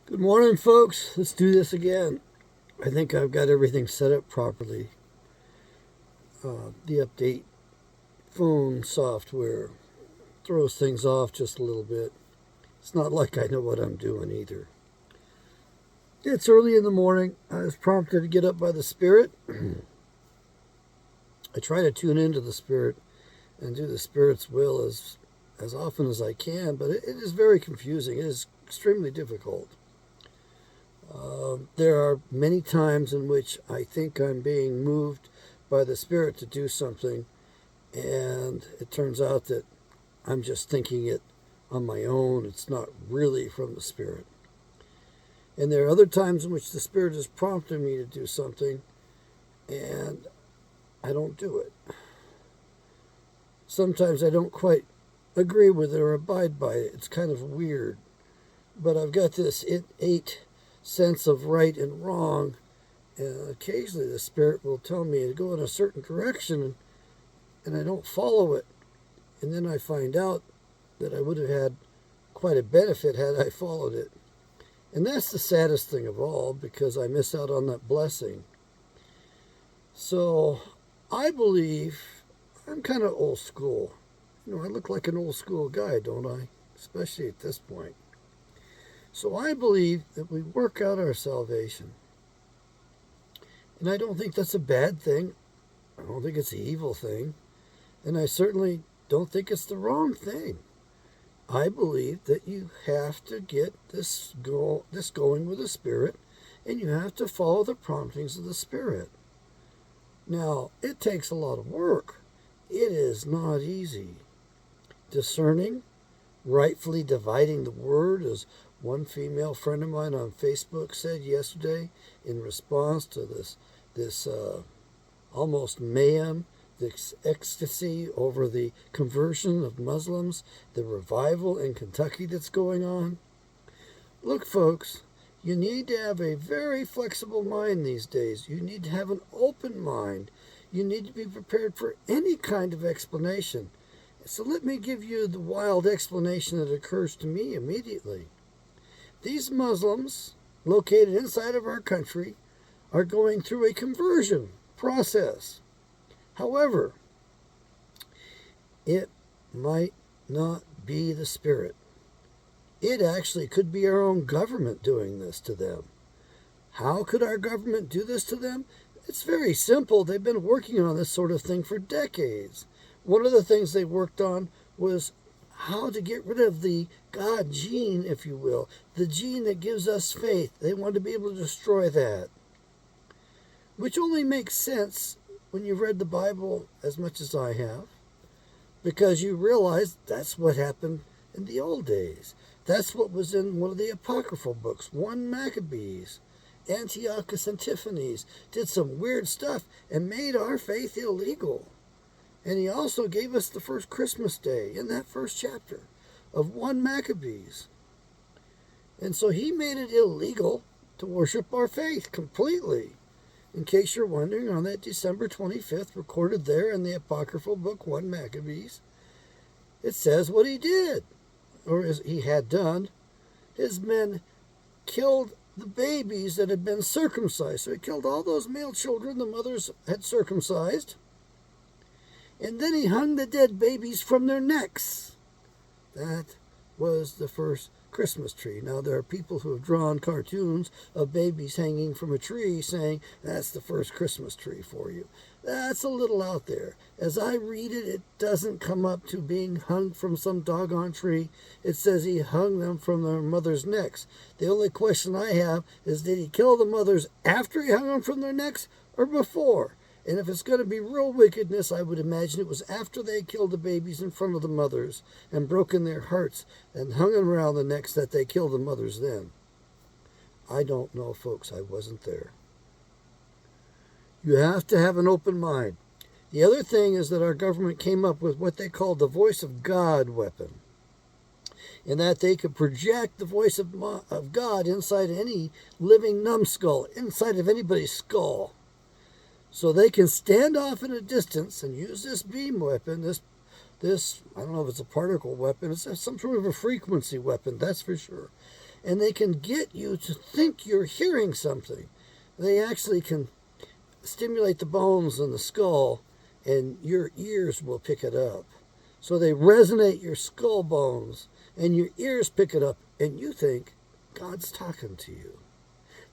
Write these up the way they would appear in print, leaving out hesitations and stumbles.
Good morning, folks. Let's do this again. I think I've got everything set up properly. The update phone software throws things off just a little bit. It's not like I know what I'm doing either. It's early in the morning. I was prompted to get up by the Spirit. I try to tune into the Spirit and do the Spirit's will as often as I can, but it is very confusing. It is extremely difficult. There are many times in which I think I'm being moved by the Spirit to do something, and it turns out that I'm just thinking it on my own. It's not really from the Spirit. And there are other times in which the Spirit is prompting me to do something, and I don't do it. Sometimes I don't quite agree with it or abide by it. It's kind of weird. But I've got this innate sense of right and wrong, and occasionally the Spirit will tell me to go in a certain direction, and I don't follow it, and then I find out that I would have had quite a benefit had I followed it. And that's the saddest thing of all, because I miss out on that blessing. So I believe I'm kind of old school. I look like an old school guy, don't I? Especially at this point. So I believe that we work out our salvation. And I don't think that's a bad thing. I don't think it's an evil thing. And I certainly don't think it's the wrong thing. I believe that you have to get this going with the Spirit, and you have to follow the promptings of the Spirit. Now, it takes a lot of work. It is not easy. Discerning, rightfully dividing the word, as one female friend of mine on Facebook said yesterday in response to this almost mayhem, this ecstasy over the conversion of Muslims, the revival in Kentucky that's going on. Look, folks, you need to have a very flexible mind these days. You need to have an open mind. You need to be prepared for any kind of explanation. So let me give you the wild explanation that occurs to me immediately. These Muslims, located inside of our country, are going through a conversion process. However, it might not be the Spirit. It actually could be our own government doing this to them. How could our government do this to them? It's very simple. They've been working on this sort of thing for decades. One of the things they worked on was how to get rid of the God gene, if you will, the gene that gives us faith. They wanted to be able to destroy that, which only makes sense when you've read the Bible as much as I have, because you realize that's what happened in the old days. That's what was in one of the apocryphal books, 1 Maccabees. Antiochus Epiphanes did some weird stuff and made our faith illegal. And he also gave us the first Christmas day in that first chapter of 1 Maccabees. And so he made it illegal to worship our faith completely. In case you're wondering, on that December 25th, recorded there in the apocryphal book 1 Maccabees, it says what he did, or as he had done. His men killed the babies that had been circumcised. So he killed all those male children the mothers had circumcised. And then he hung the dead babies from their necks. That was the first Christmas tree. Now, there are people who have drawn cartoons of babies hanging from a tree saying, that's the first Christmas tree for you. That's a little out there. As I read it, it doesn't come up to being hung from some doggone tree. It says he hung them from their mother's necks. The only question I have is, did he kill the mothers after he hung them from their necks or before? And if it's going to be real wickedness, I would imagine it was after they killed the babies in front of the mothers and broken their hearts and hung them around the necks that they killed the mothers then. I don't know, folks. I wasn't there. You have to have an open mind. The other thing is that our government came up with what they called the voice of God weapon, in that they could project the voice of God inside any living numbskull, inside of anybody's skull. So they can stand off in a distance and use this beam weapon, this I don't know if it's a particle weapon, it's some sort of a frequency weapon, that's for sure. and they can get you to think you're hearing something. They actually can stimulate the bones in the skull, and your ears will pick it up. So they resonate your skull bones, and your ears pick it up, and you think God's talking to you.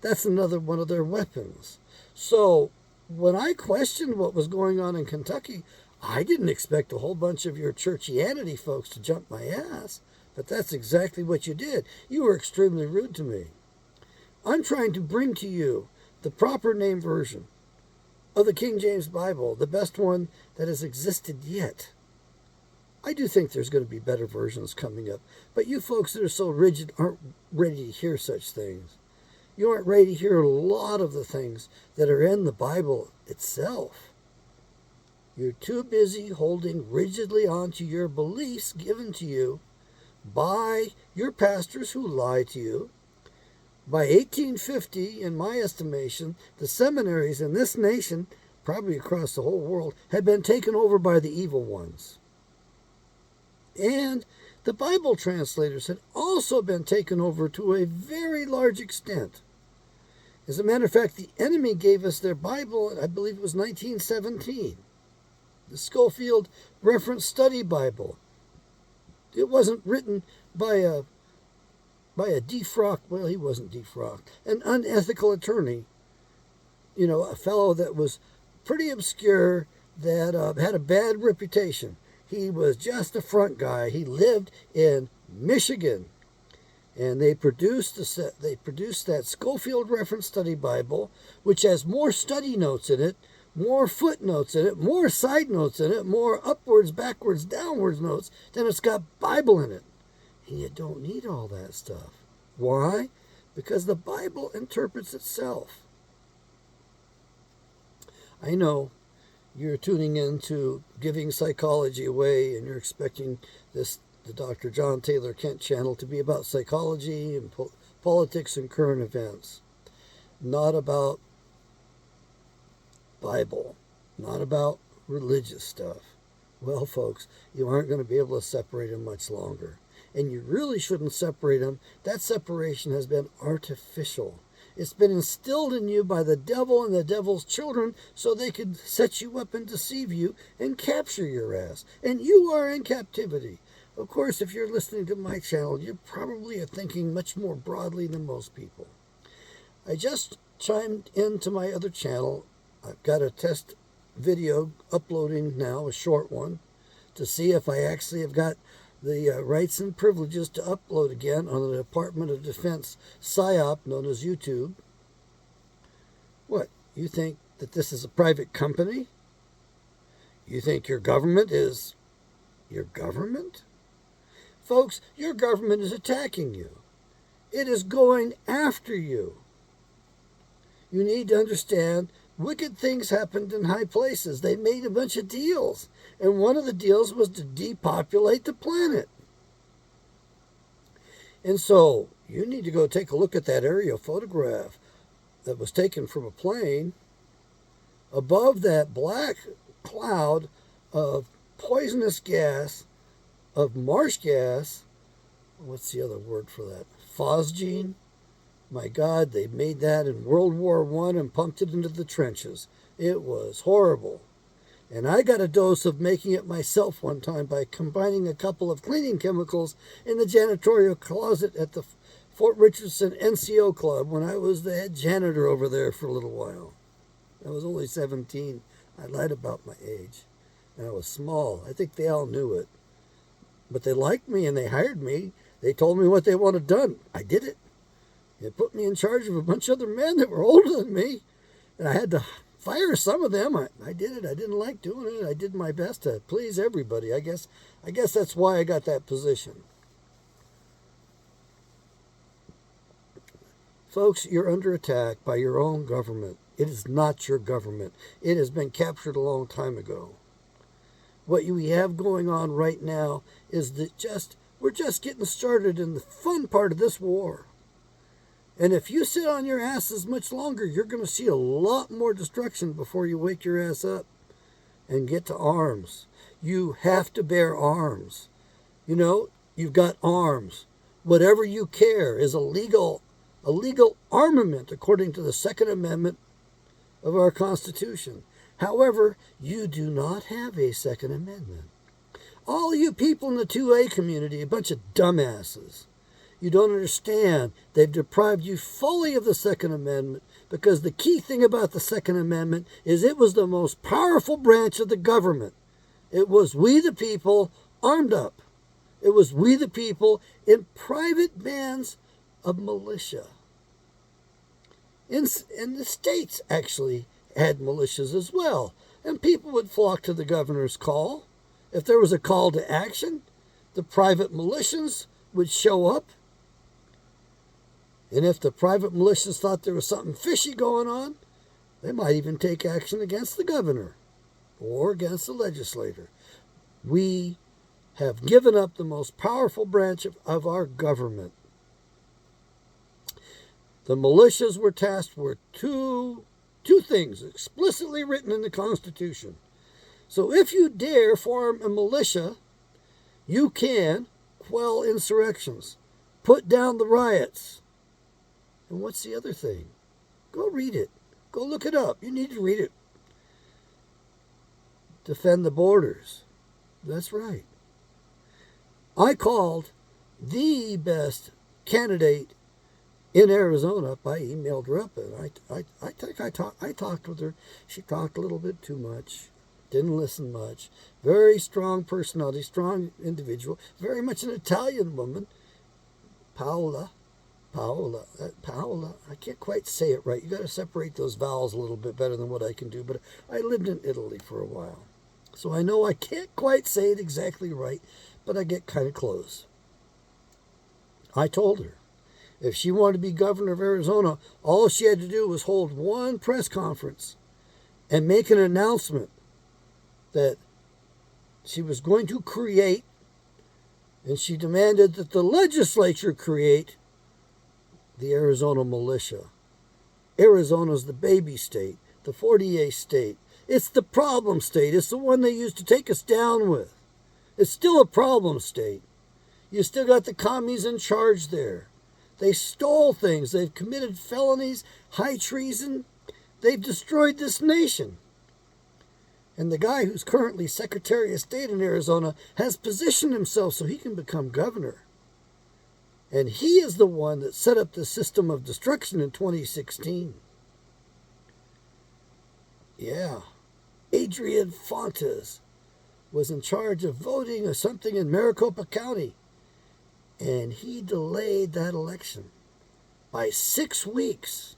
That's another one of their weapons. So when I questioned what was going on in Kentucky, I didn't expect a whole bunch of your churchianity folks to jump my ass, but that's exactly what you did. You were extremely rude to me. I'm trying to bring to you the proper name version of the King James Bible, the best one that has existed yet. I do think there's going to be better versions coming up, but you folks that are so rigid aren't ready to hear such things. You aren't ready to hear a lot of the things that are in the Bible itself. You're too busy holding rigidly onto your beliefs given to you by your pastors who lie to you. By 1850, in my estimation, the seminaries in this nation, probably across the whole world, had been taken over by the evil ones. And the Bible translators had also been taken over to a very large extent. As a matter of fact, the enemy gave us their Bible, I believe it was 1917. The Scofield Reference Study Bible. It wasn't written by a defrocked, well, he wasn't defrocked, an unethical attorney. You know, a fellow that was pretty obscure, that had a bad reputation. He was just a front guy. He lived in Michigan. And they produced that Scofield Reference Study Bible, which has more study notes in it, more footnotes in it, more side notes in it, more upwards, backwards, downwards notes than it's got Bible in it. And you don't need all that stuff. Why? Because the Bible interprets itself. I know you're tuning in to Giving Psychology Away, and you're expecting the Dr. John Taylor Kent channel to be about psychology and politics and current events. Not about Bible, not about religious stuff. Well, folks, you aren't going to be able to separate them much longer. And you really shouldn't separate them. That separation has been artificial. It's been instilled in you by the devil and the devil's children so they could set you up and deceive you and capture your ass. And you are in captivity. Of course, if you're listening to my channel, you probably are thinking much more broadly than most people. I just chimed into my other channel. I've got a test video uploading now, a short one, to see if I actually have got the rights and privileges to upload again on the Department of Defense PSYOP known as YouTube. What, you think that this is a private company? You think your government is your government? Folks, your government is attacking you. It is going after you. You need to understand wicked things happened in high places. They made a bunch of deals. And one of the deals was to depopulate the planet. And so you need to go take a look at that aerial photograph that was taken from a plane. Above that black cloud of poisonous gas, of marsh gas, what's the other word for that? Phosgene? My God, they made that in World War I and pumped it into the trenches. It was horrible. And I got a dose of making it myself one time by combining a couple of cleaning chemicals in the janitorial closet at the Fort Richardson NCO Club when I was the head janitor over there for a little while. I was only 17. I lied about my age. And I was small. I think they all knew it. But they liked me and they hired me. They told me what they wanted done. I did it. It put me in charge of a bunch of other men that were older than me. And I had to fire some of them. I did it. I didn't like doing it. I did my best to please everybody. I guess that's why I got that position. Folks, you're under attack by your own government. It is not your government. It has been captured a long time ago. What we have going on right now is that we're just getting started in the fun part of this war. And if you sit on your asses much longer, you're going to see a lot more destruction before you wake your ass up and get to arms. You have to bear arms. You know, you've got arms. Whatever you care is a legal armament according to the Second Amendment of our Constitution. However, you do not have a Second Amendment. All you people in the 2A community, a bunch of dumbasses. You don't understand. They've deprived you fully of the Second Amendment because the key thing about the Second Amendment is it was the most powerful branch of the government. It was we the people armed up. It was we the people in private bands of militia. And the states actually had militias as well. And people would flock to the governor's call. If there was a call to action, the private militias would show up. And if the private militias thought there was something fishy going on, they might even take action against the governor or against the legislator. We have given up the most powerful branch of our government. The militias were tasked with two things explicitly written in the Constitution. So if you dare form a militia, you can quell insurrections, put down the riots. And what's the other thing? Go read it. Go look it up. You need to read it. Defend the borders. That's right. I called the best candidate in Arizona. I emailed her up, and I think I talked with her. She talked a little bit too much. Didn't listen much. Very strong personality, strong individual. Very much an Italian woman. Paola. I can't quite say it right. You got to separate those vowels a little bit better than what I can do. But I lived in Italy for a while, so I know I can't quite say it exactly right, but I get kind of close. I told her if she wanted to be governor of Arizona, all she had to do was hold one press conference and make an announcement that she was going to create, and she demanded that the legislature create the Arizona militia. Arizona's the baby state, the 48th state. It's the problem state. It's the one they used to take us down with. It's still a problem state. You still got the commies in charge there. They stole things. They've committed felonies, high treason. They've destroyed this nation. And the guy who's currently Secretary of State in Arizona has positioned himself so he can become governor. And he is the one that set up the system of destruction in 2016. Yeah. Adrian Fontes was in charge of voting or something in Maricopa County. And he delayed that election by 6 weeks.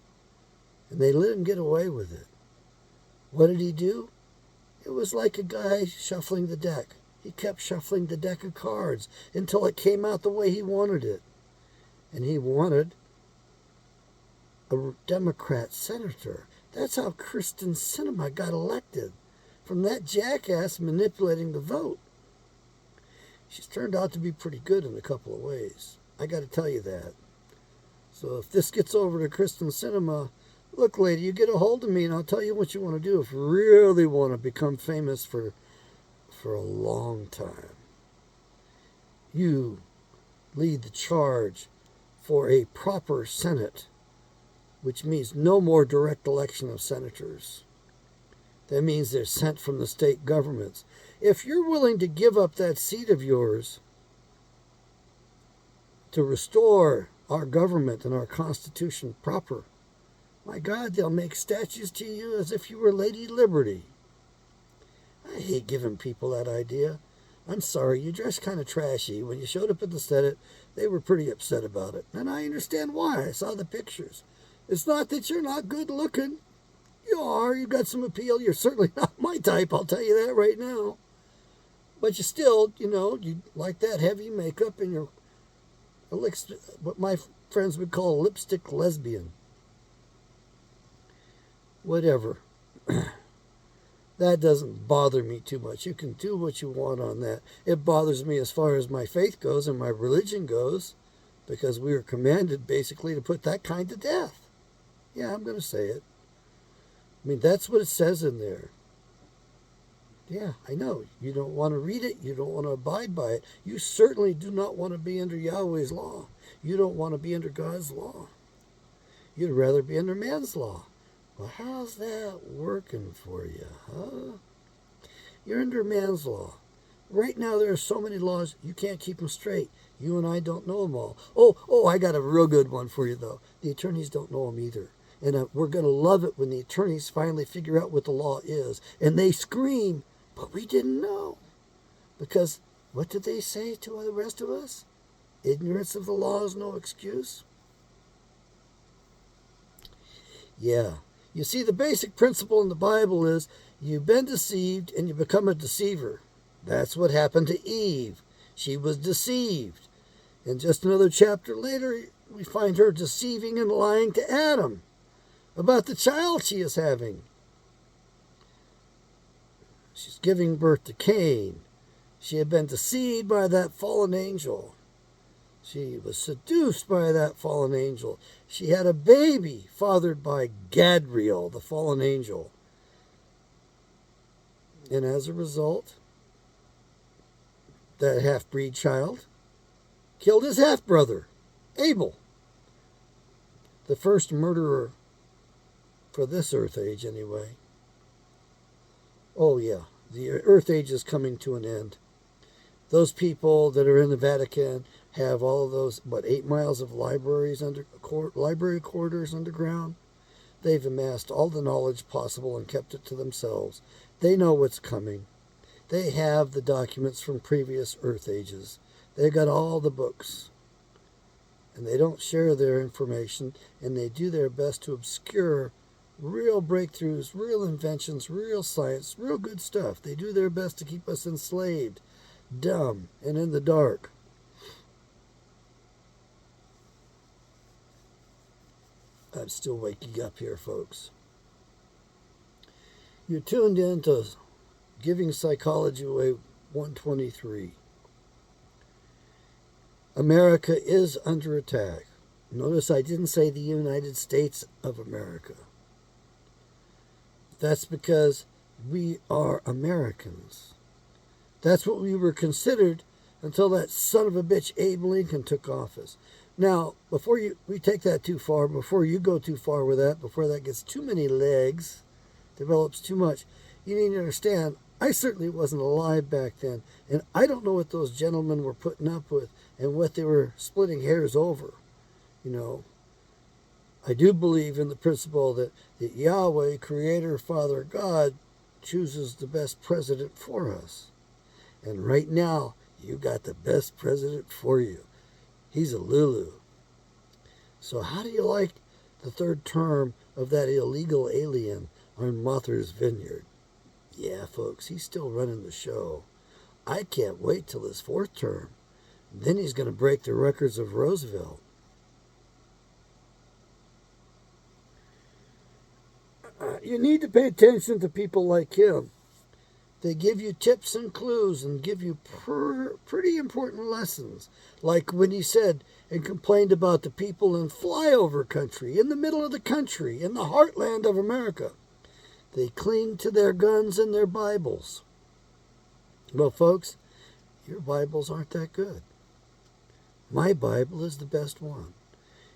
And they let him get away with it. What did he do? It was like a guy shuffling the deck. He kept shuffling the deck of cards until it came out the way he wanted it. And he wanted a Democrat senator. That's how Kyrsten Sinema got elected, from that jackass manipulating the vote. She's turned out to be pretty good in a couple of ways. I got to tell you that. So if this gets over to Kyrsten Sinema, look, lady, you get a hold of me and I'll tell you what you want to do if you really want to become famous for a long time. You lead the charge for a proper Senate, which means no more direct election of senators. That means they're sent from the state governments. If you're willing to give up that seat of yours to restore our government and our Constitution proper, my God, they'll make statues to you as if you were Lady Liberty. I hate giving people that idea. I'm sorry, you dressed kind of trashy. When you showed up at the Senate, they were pretty upset about it. And I understand why. I saw the pictures. It's not that you're not good looking. You are. You've got some appeal. You're certainly not my type, I'll tell you that right now. But you still, you like that heavy makeup and you're what my friends would call a lipstick lesbian. Whatever. That doesn't bother me too much. You can do what you want on that. It bothers me as far as my faith goes and my religion goes, because we were commanded basically to put that kind to death. Yeah, I'm going to say it. I mean, that's what it says in there. Yeah, I know. You don't want to read it. You don't want to abide by it. You certainly do not want to be under Yahweh's law. You don't want to be under God's law. You'd rather be under man's law. Well, how's that working for you, huh? You're under man's law. Right now, there are so many laws, you can't keep them straight. You and I don't know them all. Oh, I got a real good one for you, though. The attorneys don't know them either. And we're going to love it when the attorneys finally figure out what the law is. And they scream, but we didn't know. Because what did they say to the rest of us? Ignorance of the law is no excuse. Yeah. You see, the basic principle in the Bible is you've been deceived and you become a deceiver. That's what happened to Eve. She was deceived. And just another chapter later, we find her deceiving and lying to Adam about the child she is having. She's giving birth to Cain. She had been deceived by that fallen angel. She was seduced by that fallen angel. She had a baby fathered by Gadriel, the fallen angel. And as a result, that half-breed child killed his half-brother, Abel, the first murderer for this earth age anyway. Oh yeah, the earth age is coming to an end. Those people that are in the Vatican have all of those, 8 miles of library corridors underground. They've amassed all the knowledge possible and kept it to themselves. They know what's coming. They have the documents from previous Earth ages. They've got all the books. And they don't share their information, and they do their best to obscure real breakthroughs, real inventions, real science, real good stuff. They do their best to keep us enslaved, dumb, and in the dark. I'm still waking up here, folks. You're tuned in to Giving Psychology Away 123. America is under attack. Notice I didn't say the United States of America. That's because we are Americans. That's what we were considered until that son of a bitch Abe Lincoln took office. Now, before we take that too far, before you go too far with that, before that gets too many legs, develops too much, you need to understand, I certainly wasn't alive back then, and I don't know what those gentlemen were putting up with and what they were splitting hairs over. You know, I do believe in the principle that Yahweh, Creator, Father, God, chooses the best president for us. And right now, you got the best president for you. He's a Lulu. So how do you like the third term of that illegal alien on Martha's Vineyard? Yeah, folks, he's still running the show. I can't wait till his fourth term. Then he's going to break the records of Roosevelt. You need to pay attention to people like him. They give you tips and clues and give you pretty important lessons. Like when he said and complained about the people in flyover country, in the middle of the country, in the heartland of America. They cling to their guns and their Bibles. Well, folks, your Bibles aren't that good. My Bible is the best one.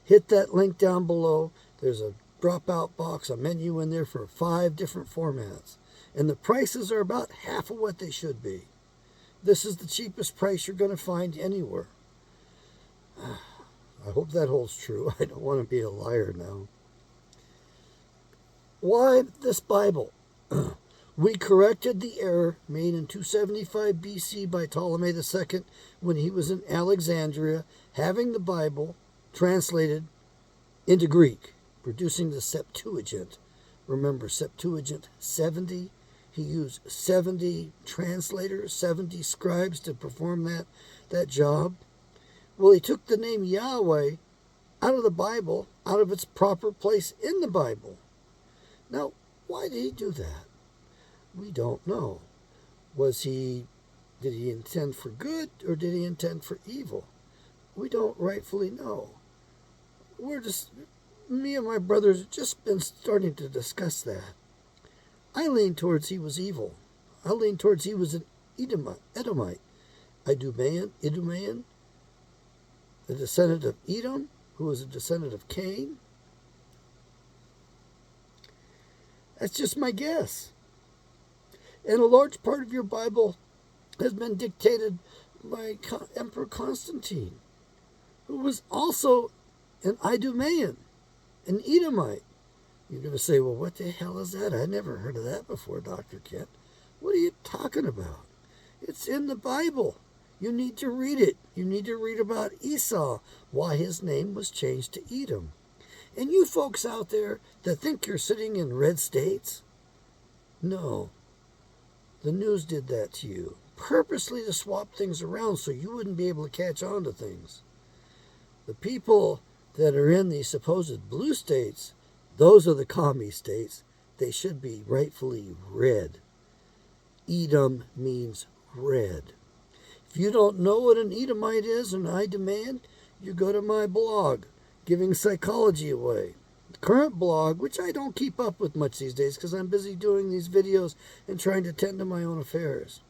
Hit that link down below. There's a drop-out box, a menu in there for 5 different formats. And the prices are about half of what they should be. This is the cheapest price you're going to find anywhere. I hope that holds true. I don't want to be a liar now. Why this Bible? We corrected the error made in 275 BC by Ptolemy II when he was in Alexandria, having the Bible translated into Greek, producing the Septuagint. Remember, Septuagint 70. He used 70 translators, 70 scribes to perform that job. Well, he took the name Yahweh out of the Bible, out of its proper place in the Bible. Now, why did he do that? We don't know. Did he intend for good or did he intend for evil? We don't rightfully know. Me and my brothers have just been starting to discuss that. I lean towards he was evil. I lean towards he was an Edomite. Idumean. a descendant of Edom, who was a descendant of Cain? That's just my guess. And a large part of your Bible has been dictated by Emperor Constantine, who was also an Idumean, an Edomite. You're going to say, well, what the hell is that? I never heard of that before, Dr. Kent. What are you talking about? It's in the Bible. You need to read it. You need to read about Esau, why his name was changed to Edom. And you folks out there that think you're sitting in red states, no. The news did that to you, purposely to swap things around so you wouldn't be able to catch on to things. The people that are in these supposed blue states, those are the commie states. They should be rightfully red. Edom means red. If you don't know what an Edomite is, an Idumean, you go to my blog, Giving Psychology Away. The current blog, which I don't keep up with much these days because I'm busy doing these videos and trying to tend to my own affairs.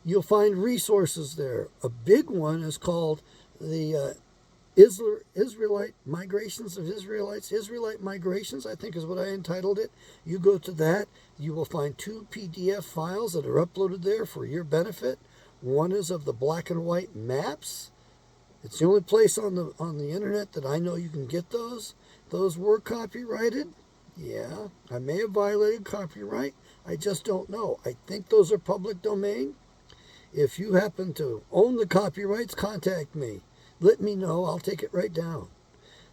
You'll find resources there. A big one is called the Israelite Migrations of Israelites. Israelite Migrations, I think is what I entitled it. You go to that, you will find 2 PDF files that are uploaded there for your benefit. One is of the black and white maps. It's the only place on the internet that I know you can get those. Those were copyrighted. Yeah, I may have violated copyright. I just don't know. I think those are public domain. If you happen to own the copyrights, contact me. Let me know. I'll take it right down.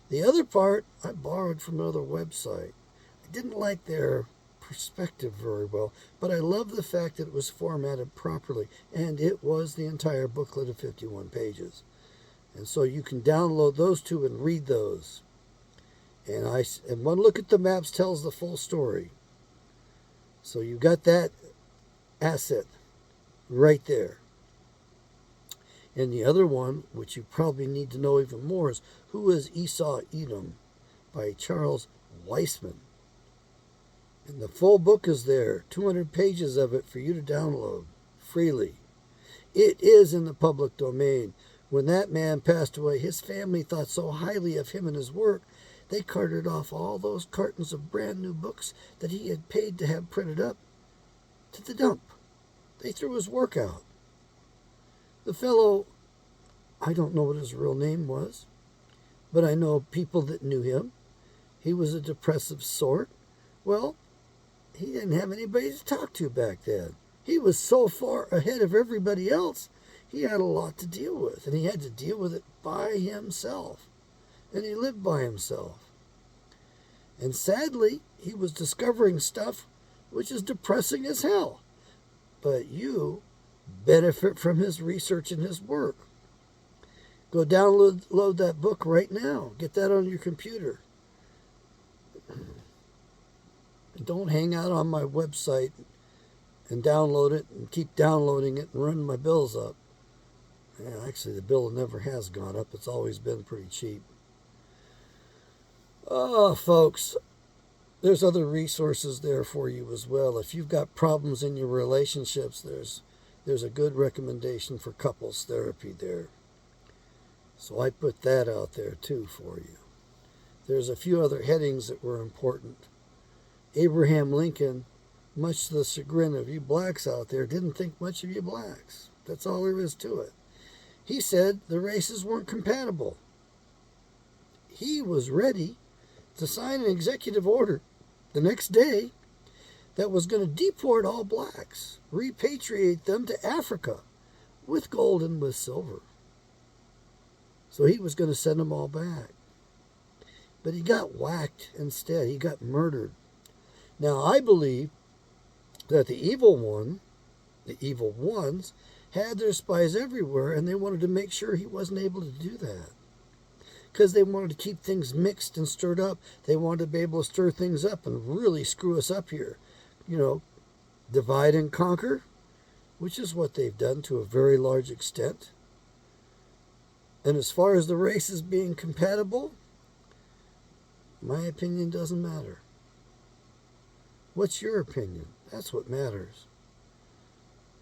The other part, I borrowed from another website. I didn't like their perspective very well, but I love the fact that it was formatted properly, and it was the entire booklet of 51 pages. And so you can download those 2 and read those. And one look at the maps tells the full story. So you got that asset right there. And the other one, which you probably need to know even more, is Who is Esau Edom by Charles Weisman. And the full book is there, 200 pages of it for you to download freely. It is in the public domain. When that man passed away, his family thought so highly of him and his work, they carted off all those cartons of brand new books that he had paid to have printed up to the dump. They threw his work out. The fellow, I don't know what his real name was, but I know people that knew him. He was a depressive sort. Well, he didn't have anybody to talk to back then. He was so far ahead of everybody else, he had a lot to deal with, and he had to deal with it by himself. And he lived by himself. And sadly, he was discovering stuff which is depressing as hell. But you benefit from his research and his work. Go download that book right now. Get that on your computer. Don't hang out on my website and download it and keep downloading it and run my bills up. Yeah, actually, the bill never has gone up. It's always been pretty cheap. Oh, folks, there's other resources there for you as well. If you've got problems in your relationships, there's a good recommendation for couples therapy there. So I put that out there too for you. There's a few other headings that were important. Abraham Lincoln, much to the chagrin of you blacks out there, didn't think much of you blacks. That's all there is to it. He said the races weren't compatible. He was ready to sign an executive order the next day that was going to deport all blacks, repatriate them to Africa with gold and with silver. So he was going to send them all back. But he got whacked instead. He got murdered. Now, I believe that the evil ones, had their spies everywhere, and they wanted to make sure he wasn't able to do that. Because they wanted to keep things mixed and stirred up. They wanted to be able to stir things up and really screw us up here. You know, divide and conquer, which is what they've done to a very large extent. And as far as the races being compatible, my opinion doesn't matter. What's your opinion? That's what matters.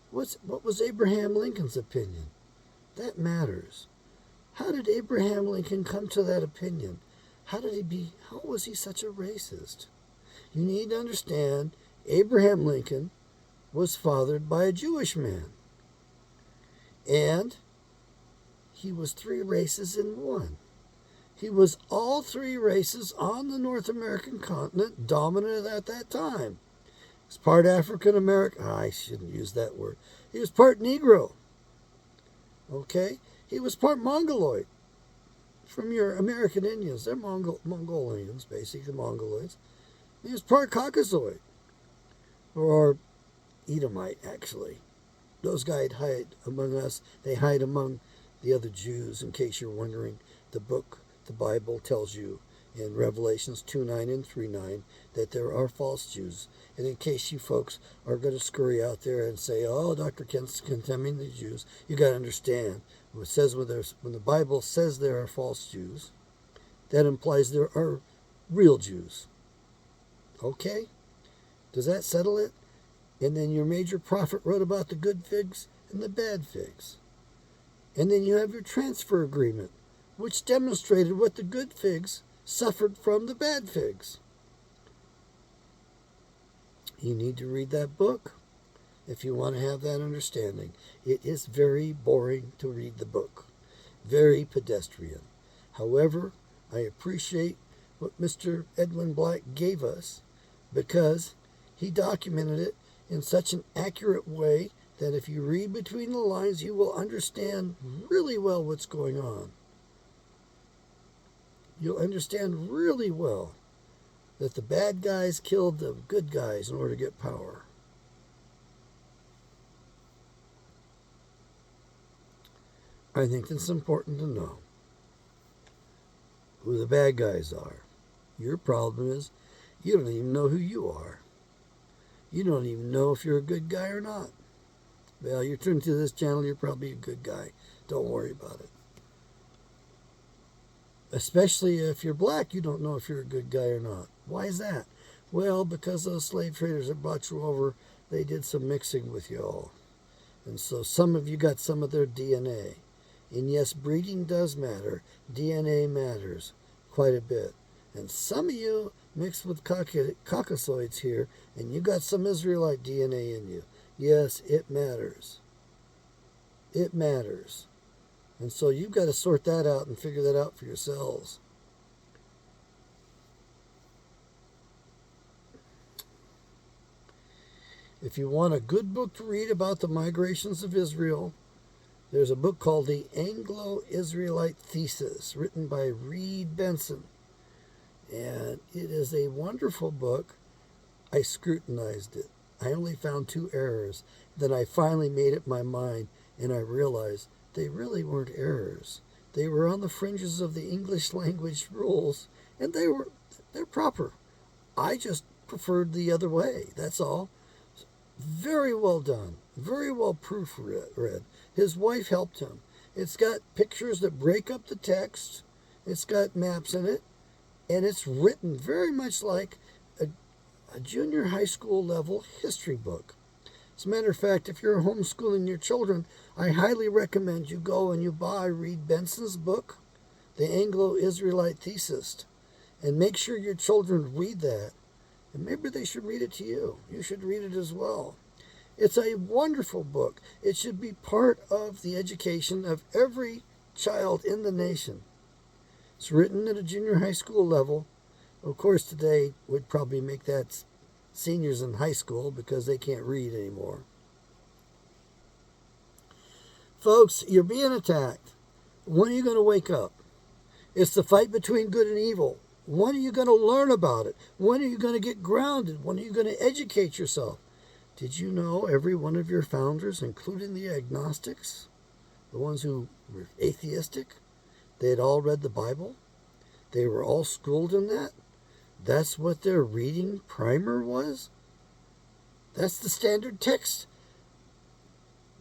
What was Abraham Lincoln's opinion? That matters. How did Abraham Lincoln come to that opinion? How was he such a racist? You need to understand, Abraham Lincoln was fathered by a Jewish man. And he was 3 races in one. He was all 3 races on the North American continent, dominant at that time. He was part African American. I shouldn't use that word. He was part Negro. Okay? He was part Mongoloid. From your American Indians. They're Mongolians, basically, Mongoloids. He was part Caucasoid. Or Edomite, actually. Those guys hide among us. They hide among the other Jews, in case you're wondering. The Bible tells you in Revelations 2:9 and 3:9 that there are false Jews. And in case you folks are going to scurry out there and say, oh, Dr. Kent's condemning the Jews, you got to understand, when the Bible says there are false Jews, that implies there are real Jews. Okay? Does that settle it? And then your major prophet wrote about the good figs and the bad figs. And then you have your transfer agreement, which demonstrated what the good figs suffered from the bad figs. You need to read that book if you want to have that understanding. It is very boring to read the book, very pedestrian. However, I appreciate what Mr. Edwin Black gave us because he documented it in such an accurate way that if you read between the lines, you will understand really well what's going on. You'll understand really well that the bad guys killed the good guys in order to get power. I think that's important to know who the bad guys are. Your problem is you don't even know who you are. You don't even know if you're a good guy or not. Well, you're tuned to this channel, you're probably a good guy. Don't worry about it. Especially if you're black, you don't know if you're a good guy or not. Why is that? Well, because those slave traders that brought you over, they did some mixing with you all. And so some of you got some of their DNA. And yes, breeding does matter. DNA matters quite a bit. And some of you mixed with Caucasoids here, and you got some Israelite DNA in you. Yes, it matters. It matters. And so you've got to sort that out and figure that out for yourselves. If you want a good book to read about the migrations of Israel, there's a book called The Anglo-Israelite Thesis, written by Reed Benson. And it is a wonderful book. I scrutinized it. I only found 2 errors. Then I finally made up my mind, and I realized they really weren't errors. They were on the fringes of the English language rules, and they're proper. I just preferred the other way, that's all. Very well done. Very well proofread. His wife helped him. It's got pictures that break up the text. It's got maps in it. And it's written very much like a junior high school level history book. As a matter of fact, if you're homeschooling your children, I highly recommend you go and you buy Reed Benson's book, The Anglo-Israelite Thesis, and make sure your children read that. And maybe they should read it to you. You should read it as well. It's a wonderful book. It should be part of the education of every child in the nation. It's written at a junior high school level. Of course, today would probably make that seniors in high school because they can't read anymore. Folks, you're being attacked. When are you going to wake up? It's the fight between good and evil. When are you going to learn about it? When are you going to get grounded? When are you going to educate yourself? Did you know every one of your founders, including the agnostics, the ones who were atheistic, they had all read the Bible? They were all schooled in that? That's what their reading primer was? That's the standard text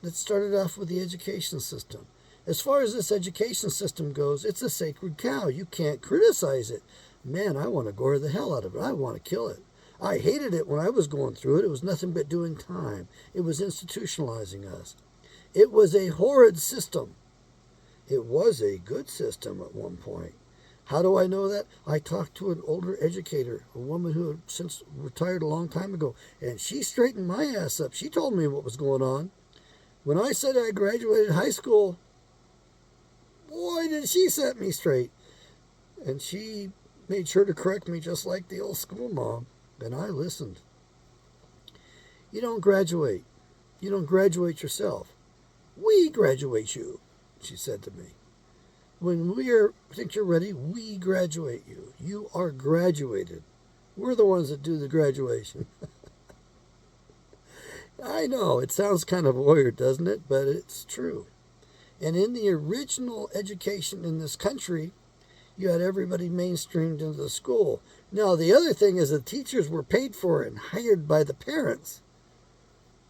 that started off with the education system. As far as this education system goes, it's a sacred cow. You can't criticize it. Man, I want to gore the hell out of it. I want to kill it. I hated it when I was going through it. It was nothing but doing time. It was institutionalizing us. It was a horrid system. It was a good system at one point. How do I know that? I talked to an older educator, a woman who had since retired a long time ago, and she straightened my ass up. She told me what was going on. When I said I graduated high school, boy, did she set me straight. And she made sure to correct me just like the old school mom. And I listened. You don't graduate. You don't graduate yourself. We graduate you, she said to me. When think you're ready, we graduate you. You are graduated. We're the ones that do the graduation. I know, it sounds kind of weird, doesn't it? But it's true. And in the original education in this country, you had everybody mainstreamed into the school. Now, the other thing is the teachers were paid for and hired by the parents.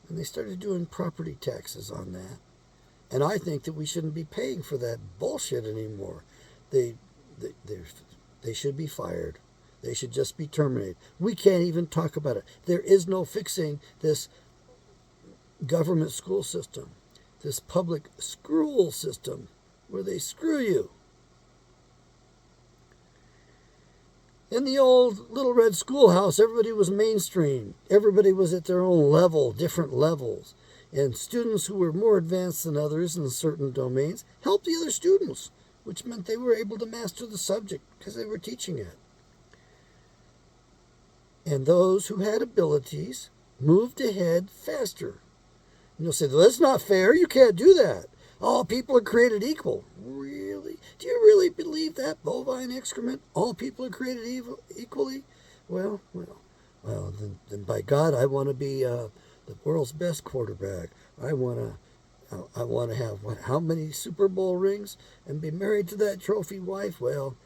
And they started doing property taxes on that. And I think that we shouldn't be paying for that bullshit anymore. They should be fired. They should just be terminated. We can't even talk about it. There is no fixing this government school system, this public school system where they screw you. In the old Little Red Schoolhouse, everybody was mainstream. Everybody was at their own level, different levels. And students who were more advanced than others in certain domains helped the other students, which meant they were able to master the subject because they were teaching it. And those who had abilities moved ahead faster. And you'll say, well, that's not fair. You can't do that. All people are created equal. Really? Do you really believe that, bovine excrement? All people are created equally? Well, then by God, I want to be the world's best quarterback. I want to have how many Super Bowl rings and be married to that trophy wife? Well,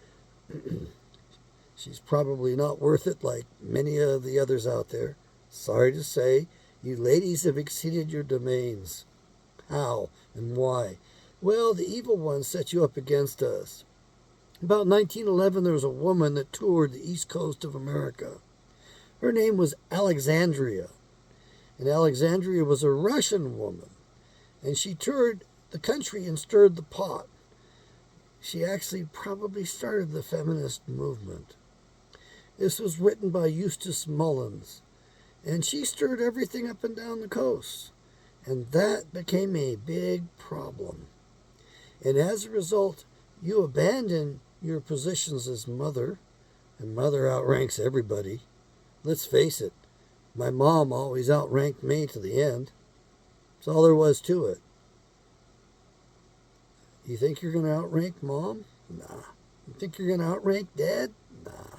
she's probably not worth it like many of the others out there. Sorry to say, you ladies have exceeded your domains. How and why? Well, the evil one set you up against us. About 1911, there was a woman that toured the east coast of America. Her name was Alexandria. And Alexandria was a Russian woman. And she toured the country and stirred the pot. She actually probably started the feminist movement. This was written by Eustace Mullins. And she stirred everything up and down the coast. And that became a big problem. And as a result, you abandon your positions as mother, and mother outranks everybody. Let's face it, my mom always outranked me to the end. That's all there was to it. You think you're going to outrank mom? Nah. You think you're going to outrank dad? Nah.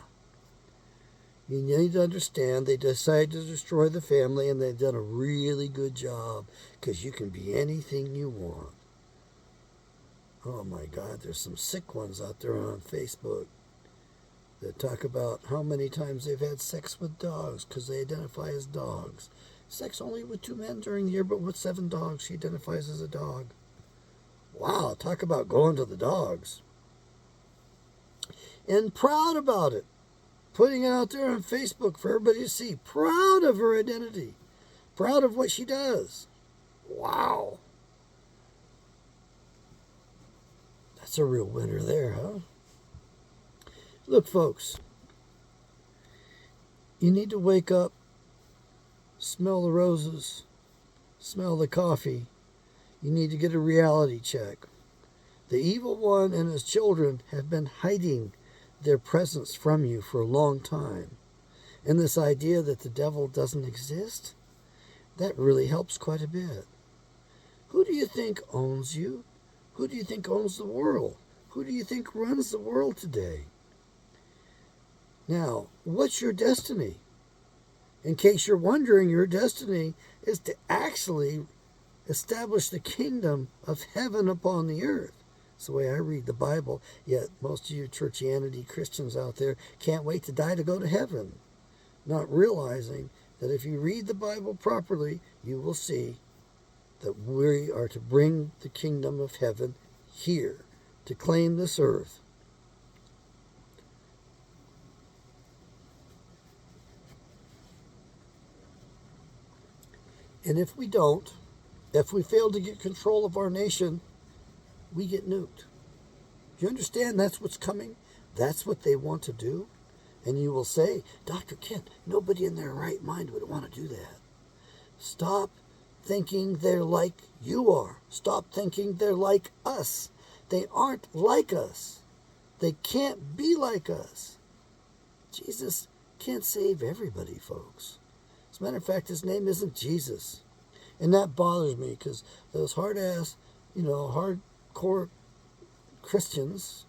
You need to understand they decided to destroy the family, and they've done a really good job because you can be anything you want. Oh my God, there's some sick ones out there on Facebook that talk about how many times they've had sex with dogs because they identify as dogs. Sex only with 2 men during the year, but with 7 dogs, she identifies as a dog. Wow, talk about going to the dogs. And proud about it. Putting it out there on Facebook for everybody to see. Proud of her identity. Proud of what she does. Wow. That's a real winner there, huh? Look, folks. You need to wake up, smell the roses, smell the coffee. You need to get a reality check. The evil one and his children have been hiding their presence from you for a long time. And this idea that the devil doesn't exist, that really helps quite a bit. Who do you think owns you? Who do you think owns the world? Who do you think runs the world today? Now, what's your destiny? In case you're wondering, your destiny is to actually establish the kingdom of heaven upon the earth. That's the way I read the Bible, yet most of you churchianity Christians out there can't wait to die to go to heaven, not realizing that if you read the Bible properly, you will see that we are to bring the kingdom of heaven here, to claim this earth. And if we don't, if we fail to get control of our nation, we get nuked. Do you understand that's what's coming? That's what they want to do? And you will say, Dr. Kent, nobody in their right mind would want to do that. Stop thinking they're like you are. Stop thinking they're like us. They aren't like us. They can't be like us. Jesus can't save everybody, folks. As a matter of fact, his name isn't Jesus. And that bothers me because those hard-ass, hardcore Christians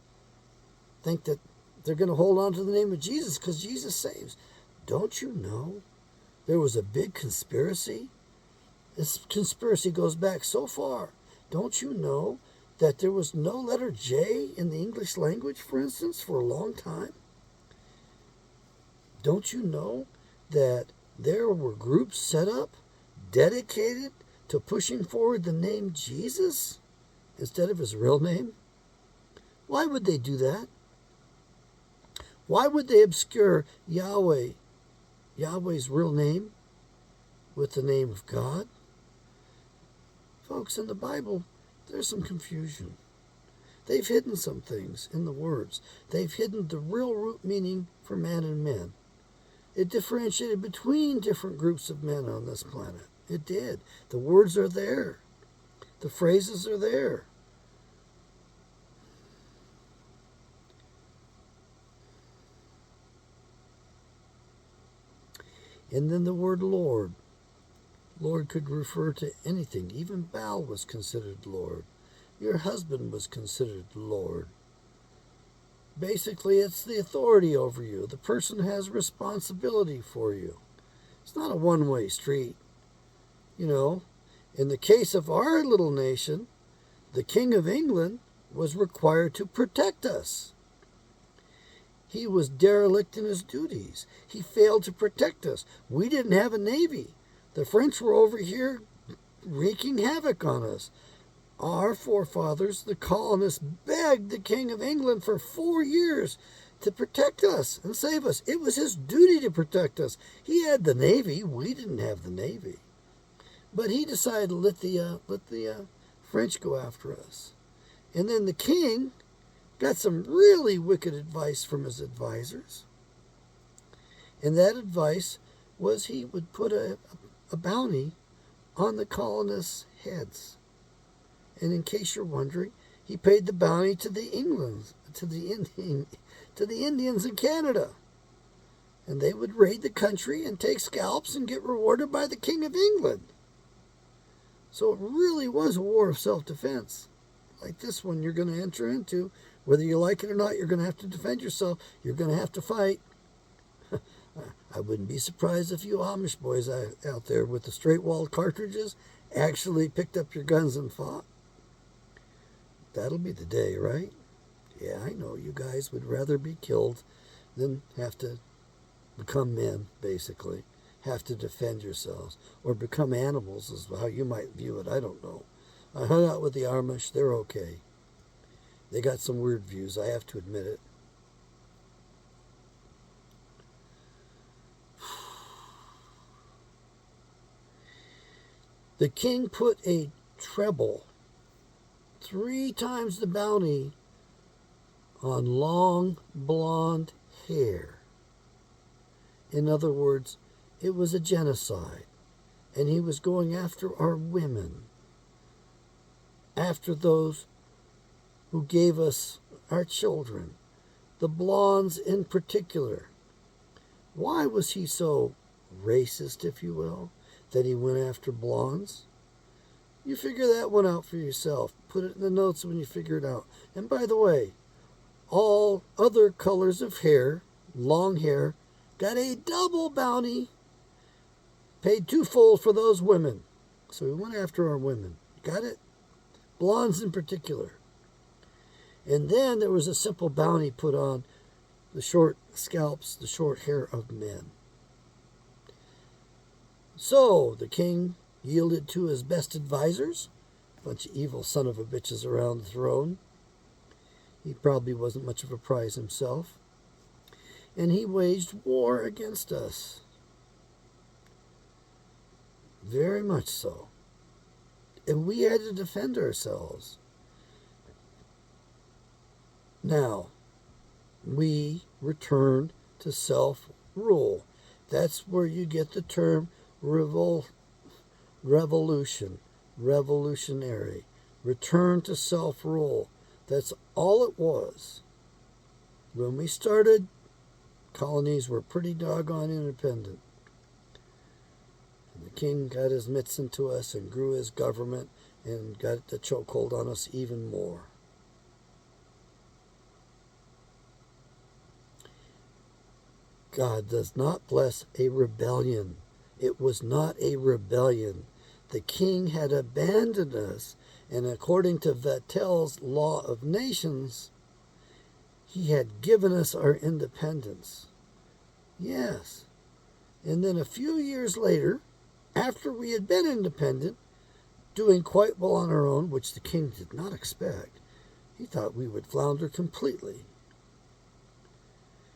think that they're going to hold on to the name of Jesus because Jesus saves. Don't you know there was a big conspiracy? This conspiracy goes back so far. Don't you know that there was no letter J in the English language, for instance, for a long time? Don't you know that there were groups set up dedicated to pushing forward the name Jesus instead of his real name? Why would they do that? Why would they obscure Yahweh's real name with the name of God? Folks, in the Bible, there's some confusion. They've hidden some things in the words. They've hidden the real root meaning for man and men. It differentiated between different groups of men on this planet. It did. The words are there. The phrases are there. And then the word Lord. Lord could refer to anything. Even Baal was considered Lord. Your husband was considered Lord. Basically, it's the authority over you. The person has responsibility for you. It's not a one-way street. In the case of our little nation, the King of England was required to protect us. He was derelict in his duties. He failed to protect us. We didn't have a navy. The French were over here wreaking havoc on us. Our forefathers, the colonists, begged the King of England for 4 years to protect us and save us. It was his duty to protect us. He had the navy. We didn't have the navy. But he decided to let the French go after us. And then the king got some really wicked advice from his advisors. And that advice was he would put a bounty on the colonists' heads. And in case you're wondering, he paid the bounty to the Indians in Canada. And they would raid the country and take scalps and get rewarded by the King of England. So it really was a war of self-defense. Like this one you're going to enter into. Whether you like it or not, you're going to have to defend yourself. You're going to have to fight. I wouldn't be surprised if you Amish boys out there with the straight-walled cartridges actually picked up your guns and fought. That'll be the day, right? Yeah, I know you guys would rather be killed than have to become men, basically. Have to defend yourselves. Or become animals is how you might view it. I don't know. I hung out with the Amish. They're okay. They got some weird views. I have to admit it. The king put a treble, 3 times the bounty, on long blonde hair. In other words, it was a genocide, and he was going after our women, after those who gave us our children, the blondes in particular. Why was he so racist, if you will, that he went after blondes? You figure that one out for yourself. Put it in the notes when you figure it out. And by the way, all other colors of hair, long hair, got a double bounty, paid 2-fold for those women. So we went after our women. Got it? Blondes in particular. And then there was a simple bounty put on the short scalps, the short hair of men. So the king yielded to his best advisors, a bunch of evil son of a bitches around the throne. He probably wasn't much of a prize himself. And he waged war against us. Very much so. And we had to defend ourselves. Now, we returned to self-rule. That's where you get the term revolution, revolutionary. Return to self-rule. That's all it was. When we started, colonies were pretty doggone independent. And the king got his mitts into us and grew his government and got the chokehold on us even more. God does not bless a rebellion. It was not a rebellion. The king had abandoned us, and according to Vattel's Law of Nations, he had given us our independence. Yes. And then a few years later, after we had been independent, doing quite well on our own, which the king did not expect, he thought we would flounder completely.